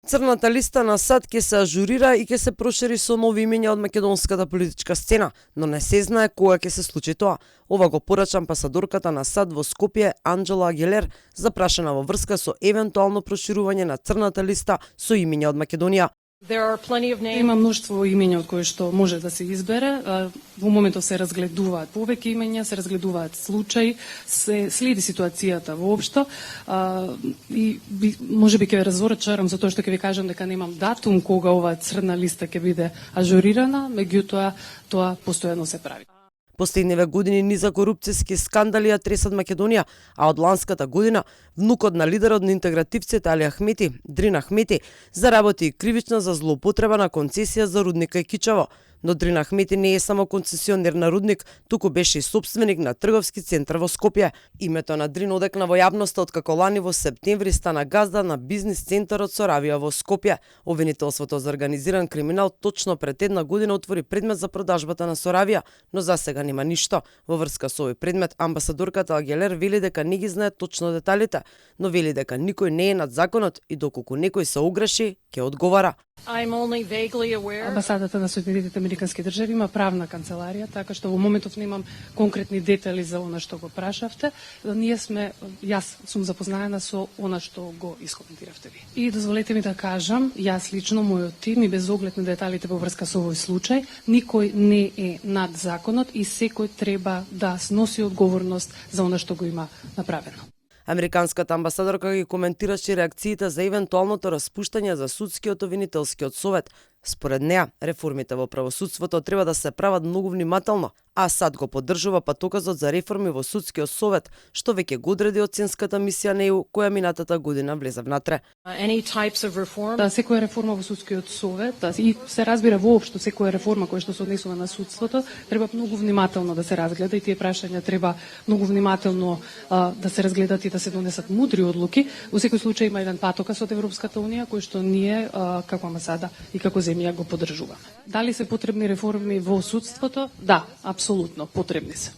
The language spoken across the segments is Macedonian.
Црната листа на САД ќе се ажурира и ќе се прошири со нови имиња од македонската политичка сцена, но не се знае кога ќе се случи тоа. Ова го порача амбасадорката на САД во Скопје Анџела Агилер, запрашана во врска со евентуално проширување на црната листа со имиња од Македонија. Има мноштво имиња од кои што може да се избере. Во моментов се разгледуваат повеќе имиња, се разгледуваат случаи, се следи ситуацијата воопшто и можеби ќе ве разочарам за тоа што ќе ви кажам дека немам датум кога оваа црна листа ќе биде ажурирана, меѓутоа тоа постојано се прави. Последниве години низа корупцијски скандали ја тресат Македонија, а од ланската година внукот на лидерот на интегративците Али Ахмети, Дрин Ахмети, заработи кривична за злоупотреба на концесија за рудника Кичево. Но Дрин Ахмети не е само концесионер на рудник, туку беше и собственик на трговски центар во Скопје. Името на Дрин одекна во јавноста откако лани во септември стана газда на бизнис центарот Соравија во Скопје. Обвинителството за организиран криминал точно пред една година отвори предмет за продажбата на Соравија, но засега нема ништо. Во врска со овој предмет, амбасадорката Агилер вели дека не ги знае точно деталите, но вели дека никој не е над законот и доколку некој се огреши, ќе одговара. Амбасадата на Соединетите Американски држави има правна канцеларија, така што во моментов немам конкретни детали за она што го прашавте. Јас сум запознаена со она што го искоментиравте ви. И дозволете ми да кажам, јас лично, мојот тим и без оглед на деталите во врска со овој случај, никој не е над законот и секој треба да сноси одговорност за она што го има направено. Американската амбасадорка ги коментираше реакциите за евентуалното распуштање за судскиот обвинителскиот совет. Според неа, реформите во правосудството треба да се прават многу внимателно, а САД го поддржува патоказот за реформи во судскиот совет, што веќе го одреди оценската мисија НЕУ, која минатата година влезе внатре. Секоја реформа во судскиот совет, и се разбира воопшто секоја реформа која што се однесува на судството, треба многу внимателно да се разгледа и тие прашања треба многу внимателно да се разгледат и да се донесат мудри одлуки. Во секој случај има еден патокас од Европската унија кој што ние како амбасада и како земја го поддржуваме. Дали се потребни реформи во судството? Да, апсолутно, потребни се.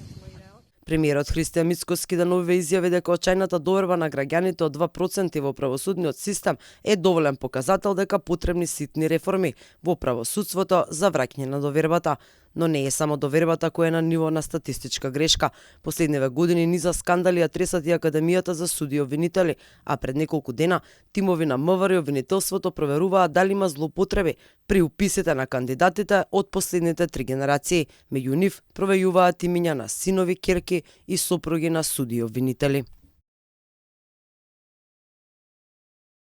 Премиерот Христијан Мицкоски деновиве изјави дека очајната доверба на граѓаните од 2% во правосудниот систем е доволен показател дека потребни ситни реформи во правосудството за враќање на довербата. Но не е само довербата која е на ниво на статистичка грешка. Последниве години низа скандали ја тресат и Академијата за суди и обвинители, а пред неколку дена тимови на МВР и обвинителството проверуваат дали има злоупотреби при уписите на кандидатите од последните 3 генерации. Меѓу нив провејуваат имиња на синови, ќерки и сопруги на суди и обвинители.